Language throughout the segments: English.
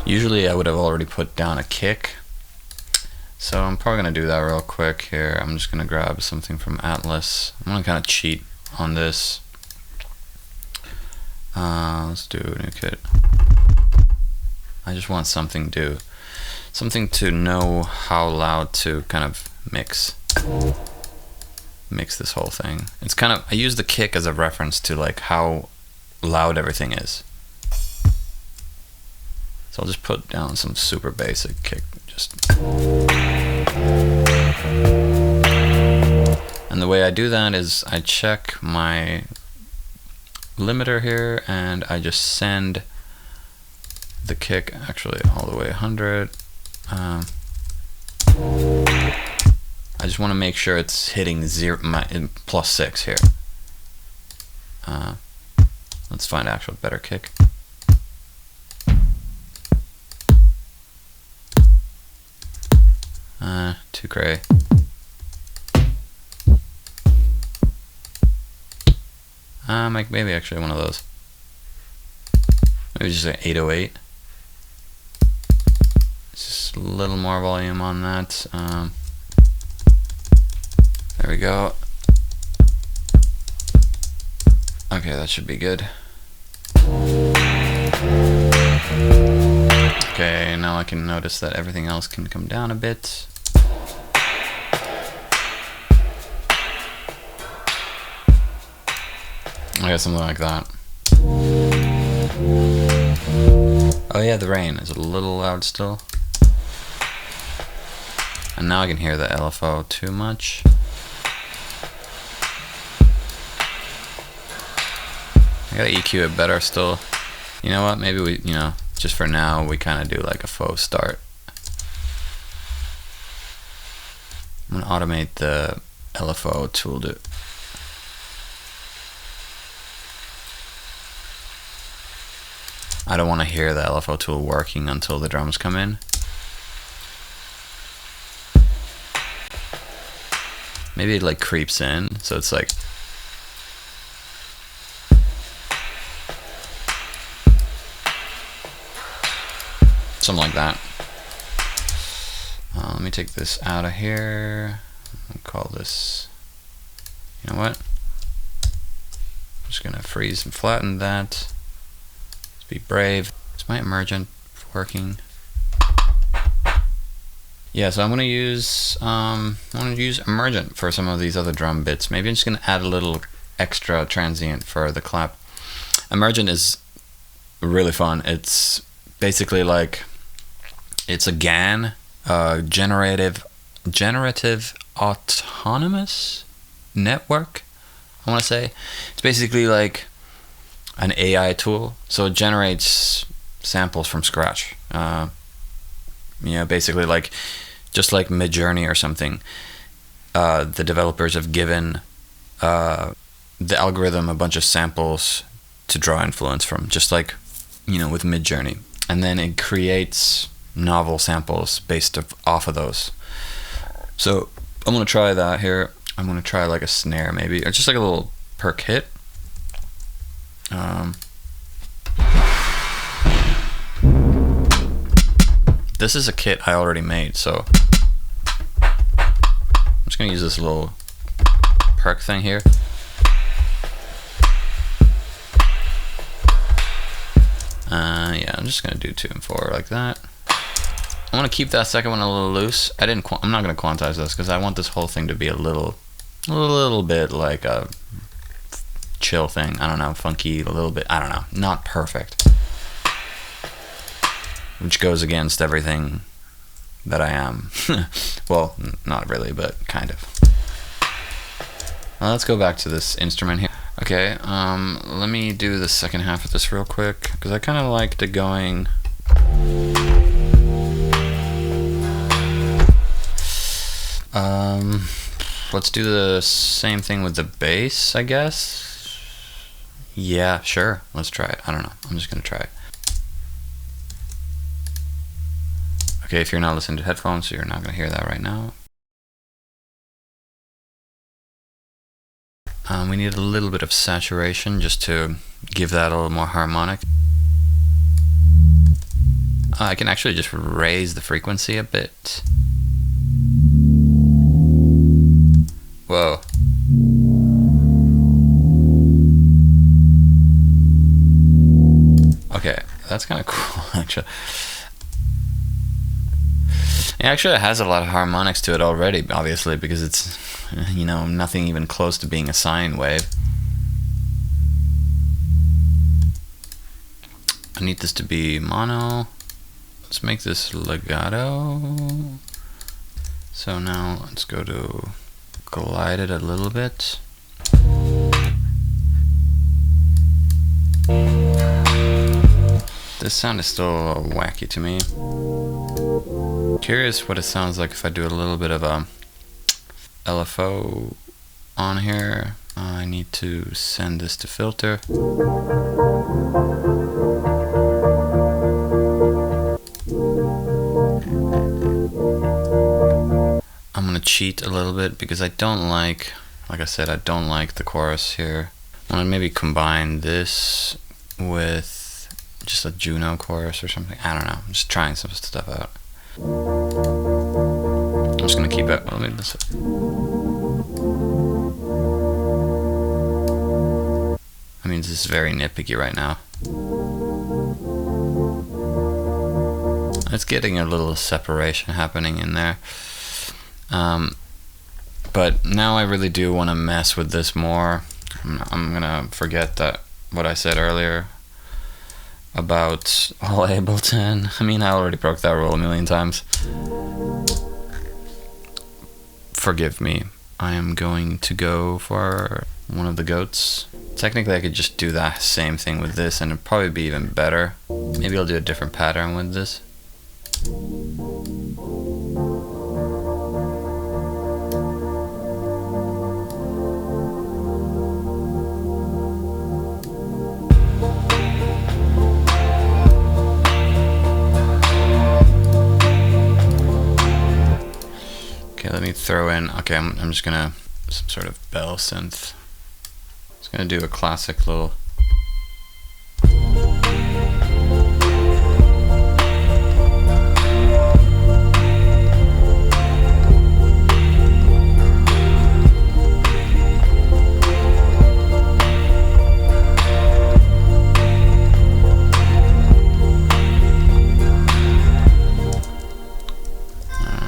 Usually I would have already put down a kick, so I'm probably gonna do that real quick here. I'm just gonna grab something from Atlas. I'm gonna kind of cheat on this. Let's do a new kit. I just want something to know how loud to kind of mix this whole thing. It's kind of, I use the kick as a reference to like how loud everything is. So I'll just put down some super basic kick, and the way I do that is I check my limiter here and I just send the kick actually all the way 100. I just want to make sure it's hitting +6 here. Let's find actual better kick. Too cray. Maybe actually one of those. Maybe just an 808. Just a little more volume on that. There we go. Okay, that should be good. Okay, now I can notice that everything else can come down a bit. I guess something like that. Oh yeah, the rain is a little loud still. And now I can hear the LFO too much. I gotta EQ it better still. You know what, maybe we, just for now, we kind of do like a faux start. I'm gonna automate the LFO tool to I don't want to hear the LFO tool working until the drums come in. Maybe it like creeps in, so it's like something like that. Let me take this out of here. I'll call this, you know what? I'm just gonna freeze and flatten that. Let's be brave. Is my emergent working? Yeah, so I'm gonna use emergent for some of these other drum bits. Maybe I'm just gonna add a little extra transient for the clap. Emergent is really fun. It's basically like it's a GAN, generative autonomous network, I want to say. It's basically like an AI tool, so it generates samples from scratch. Basically like just like Midjourney or something. The developers have given the algorithm a bunch of samples to draw influence from, just like with Midjourney, and then it creates novel samples based off of those. So I'm gonna try that here. I'm gonna try like a snare maybe, or just like a little perk hit. This is a kit I already made, so I'm just gonna use this little perk thing here. Yeah, I'm just gonna do 2 and 4 like that. I want to keep that second one a little loose. I'm not gonna quantize this because I want this whole thing to be a little bit like a chill thing. I don't know, funky, a little bit. I don't know, not perfect. Which goes against everything that I am. Well, not really, but kind of. Well, let's go back to this instrument here. Okay, let me do the second half of this real quick, because I kind of liked it going. Let's do the same thing with the bass, I guess. Yeah, sure. Let's try it. I don't know. I'm just gonna try it. Okay, if you're not listening to headphones, so you're not gonna hear that right now. We need a little bit of saturation just to give that a little more harmonic. I can actually just raise the frequency a bit. Whoa. Okay, that's kind of cool, actually. Actually, it has a lot of harmonics to it already, obviously, because it's, you know, nothing even close to being a sine wave. I need this to be mono. Let's make this legato. So now let's go to glide it a little bit. This sound is still wacky to me. Curious what it sounds like if I do a little bit of a LFO on here. I need to send this to filter. I'm gonna cheat a little bit because I don't like I said, I don't like the chorus here. I wanna maybe combine this with just a Juno chorus or something. I don't know. I'm just trying some stuff out. I'm just gonna keep it. Let me this. I mean, this is very nitpicky right now. It's getting a little separation happening in there. But now I really do want to mess with this more. I'm gonna forget that what I said earlier about all Ableton. I mean, I already broke that rule a million times. Forgive me. I am going to go for one of the goats. Technically, I could just do that same thing with this and it'd probably be even better. Maybe I'll do a different pattern with this. Let me throw in, okay, I'm just gonna, some sort of bell synth. Just gonna do a classic little.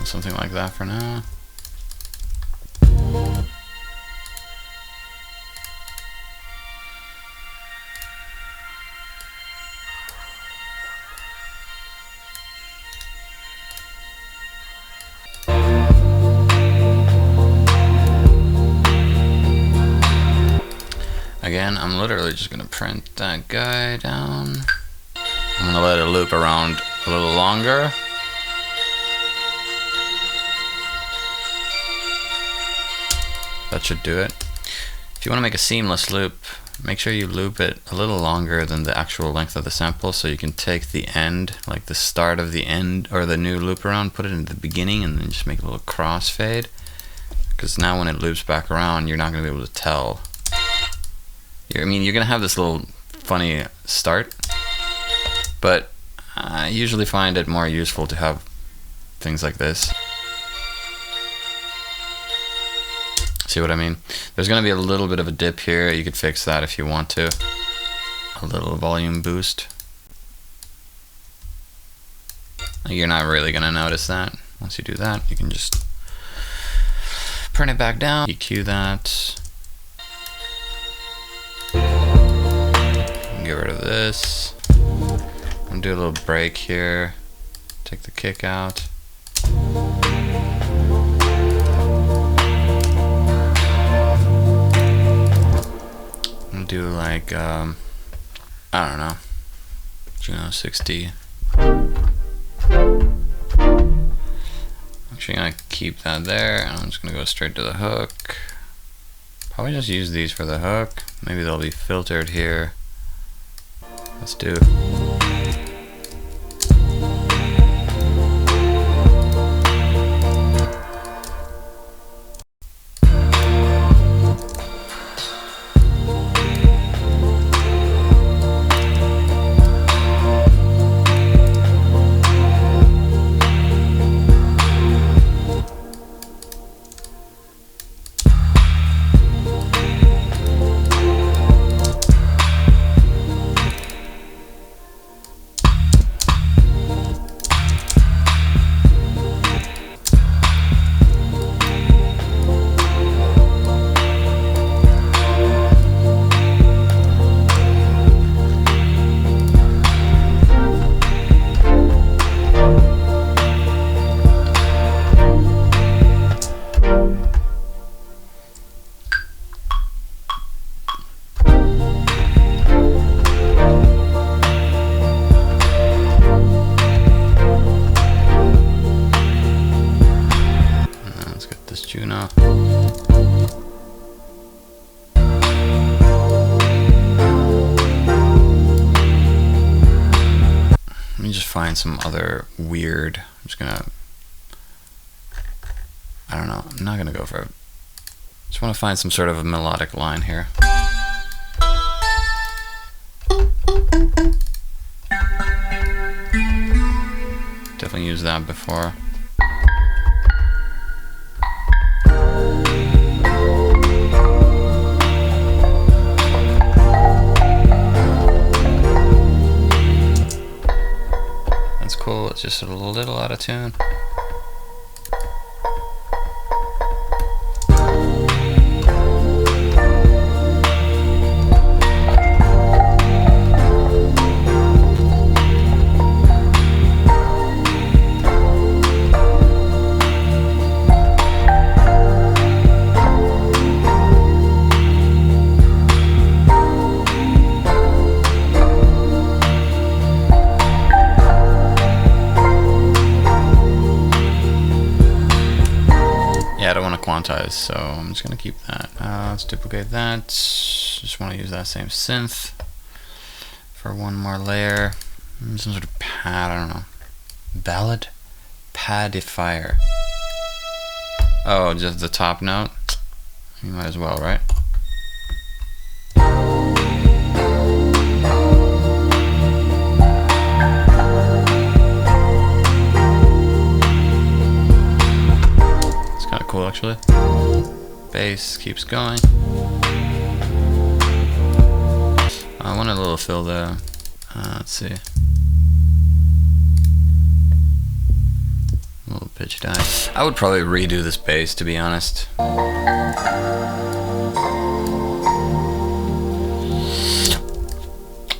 Something like that for now. Again, I'm literally just gonna print that guy down. I'm gonna let it loop around a little longer. That should do it. If you want to make a seamless loop, make sure you loop it a little longer than the actual length of the sample, so you can take the end, like the start of the end or the new loop around, put it in the beginning and then just make a little crossfade. Because now when it loops back around, you're not going to be able to tell. I mean, you're going to have this little funny start, but I usually find it more useful to have things like this. See what I mean? There's going to be a little bit of a dip here. You could fix that if you want to. A little volume boost. You're not really going to notice that. Once you do that, you can just print it back down. EQ that. Get rid of this. I'm going to do a little break here. Take the kick out. Do like I don't know, Juno 60. Actually gonna keep that there and I'm just gonna go straight to the hook. Probably just use these for the hook. Maybe they'll be filtered here. Let's do it. me just find some other weird. I'm just gonna. I don't know. I'm not gonna go for it. Just want to find some sort of a melodic line here. Definitely used that before. That's cool. It's just a little out of tune. I don't want to quantize, so I'm just going to keep that. Let's duplicate that. Just want to use that same synth for one more layer. Some sort of pad, I don't know. Ballad? Padifier. Oh, just the top note? You might as well, right? Cool, actually. Bass keeps going. I want a little fill there. Let's see. A little pitch down. I would probably redo this bass, to be honest.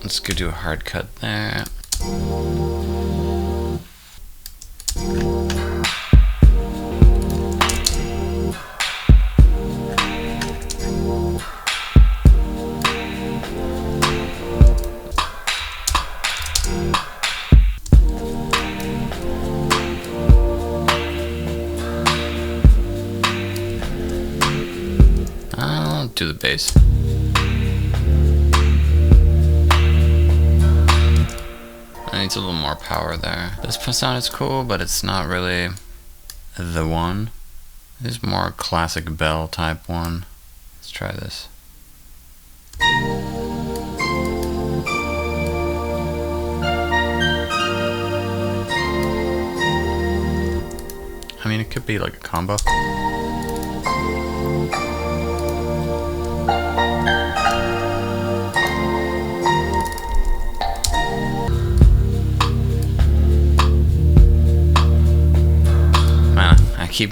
Let's go do a hard cut there. To the bass. It needs a little more power there. This sound is cool, but it's not really the one. It's more classic bell type one. Let's try this. I mean, it could be like a combo. I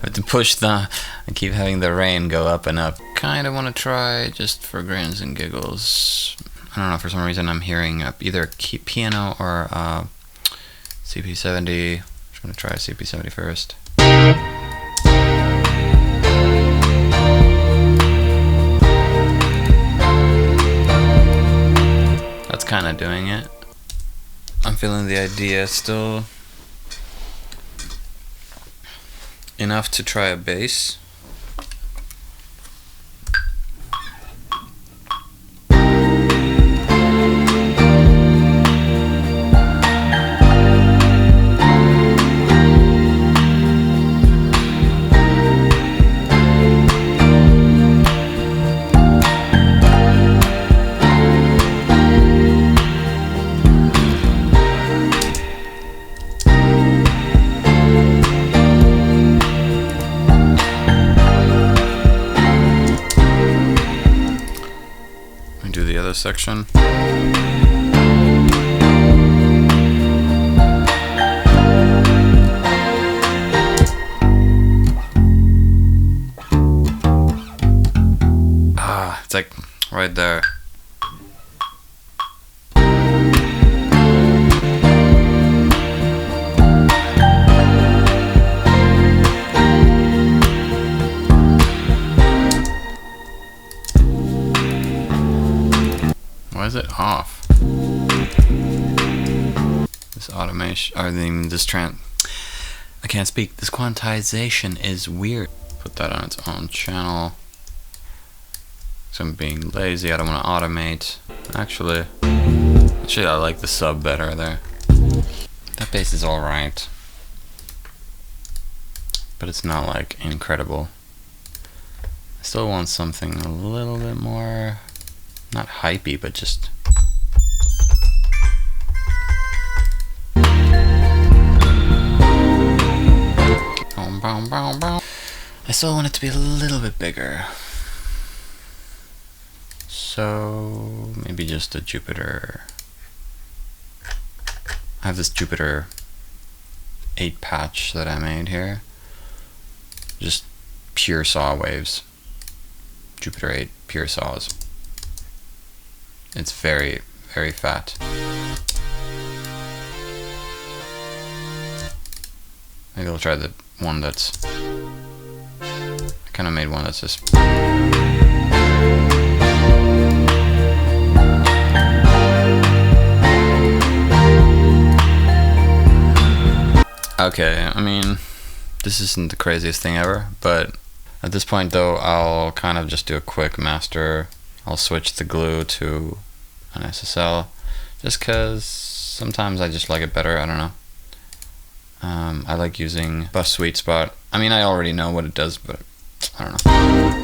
have to push I keep having the rain go up and up. Kind of want to try just for grins and giggles. I don't know, for some reason I'm hearing either piano or CP70. I'm just going to try CP70 first. That's kind of doing it. I'm feeling the idea still. Enough to try a bass. Do the other section. It's like right there. Why is it off? This automation, or this I can't speak. This quantization is weird. Put that on its own channel. So I'm being lazy. I don't want to automate. Actually, I like the sub better there. The bass is alright, but it's not like incredible. I still want something a little bit more, not hypey, but just I still want it to be a little bit bigger. So maybe just a Jupiter. I have this Jupiter 8 patch that I made here. Just pure saw waves. Jupiter 8 pure saws. It's very, very fat. Maybe I'll try the one that's... I kind of made one that's just... Okay, I mean, this isn't the craziest thing ever, but at this point though, I'll kind of just do a quick master. I'll switch the glue to an SSL, just cause sometimes I just like it better, I don't know. I like using Bus Sweet Spot. I mean, I already know what it does, but I don't know.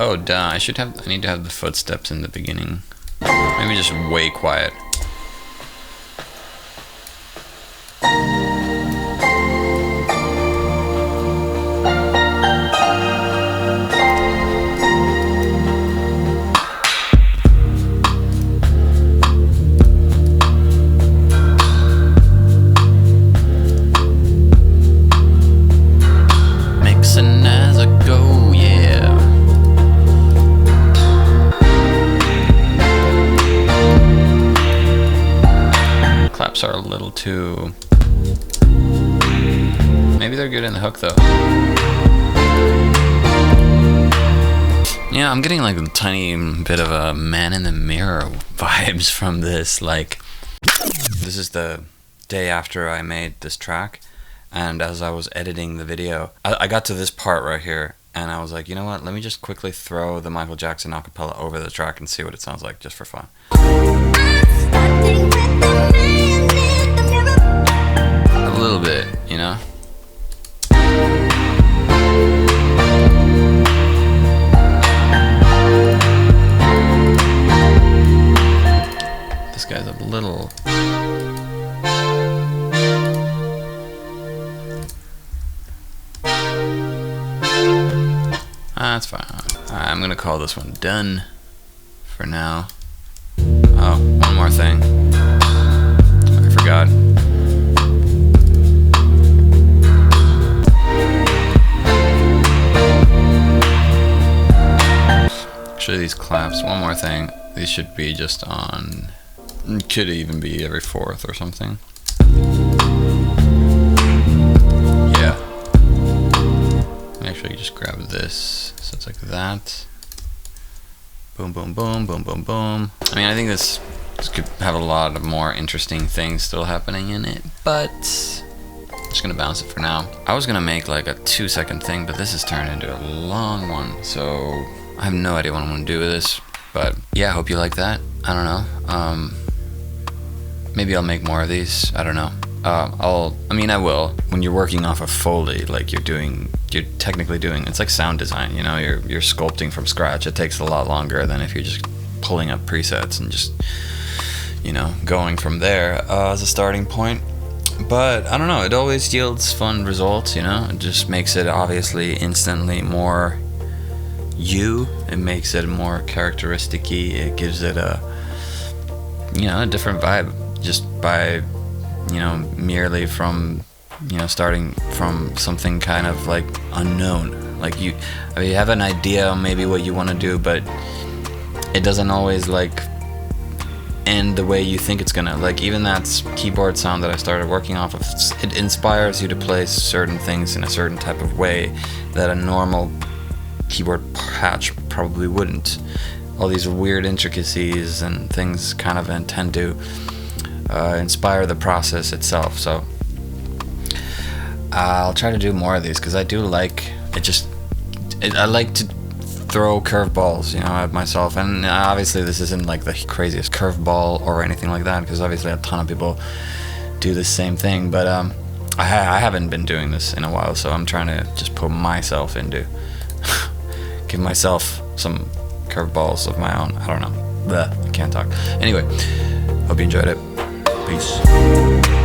Oh duh, I need to have the footsteps in the beginning. Maybe just way quiet. Mixing as I go, yeah. Claps are a little too... Maybe they're good in the hook though. Yeah, I'm getting like a tiny bit of a man in the mirror vibes from this. Like, this is the day after I made this track, and as I was editing the video, I got to this part right here, and I was like, you know what, let me just quickly throw the Michael Jackson acapella over the track and see what it sounds like, just for fun. A little bit, you know? This guy's a little... That's fine. Alright, I'm gonna call this one done for now. Oh, one more thing. I forgot. Actually, these claps, one more thing. These should be just on... Could even be every 4th or something. Yeah. Actually, just grab this. So it's like that. Boom, boom, boom, boom, boom, boom. I mean, I think this could have a lot of more interesting things still happening in it, but I'm just gonna bounce it for now. I was gonna make like a 2-second thing, but this has turned into a long one, so I have no idea what I'm gonna do with this. But yeah, I hope you like that. I don't know. Maybe I'll make more of these. I don't know. I will. When you're working off a Foley, like you're technically doing, it's like sound design, you know, you're sculpting from scratch. It takes a lot longer than if you're just pulling up presets and just, you know, going from there as a starting point. But I don't know, it always yields fun results, you know. It just makes it obviously instantly more you. It makes it more characteristic-y. It gives it a, you know, a different vibe just by, you know, merely from, you know, starting from something kind of like unknown. Like you have an idea maybe what you want to do, but it doesn't always like end the way you think it's gonna. Like, even that keyboard sound that I started working off of, it inspires you to play certain things in a certain type of way that a normal keyboard patch probably wouldn't. All these weird intricacies and things kind of tend to inspire the process itself. So I'll try to do more of these, because I do like it. I like to throw curveballs, you know, at myself. And obviously this isn't like the craziest curveball or anything like that, because obviously a ton of people do the same thing. But I haven't been doing this in a while, so I'm trying to just put myself into give myself some curveballs of my own. I don't know. Blech, I can't talk. Anyway, hope you enjoyed it. Peace.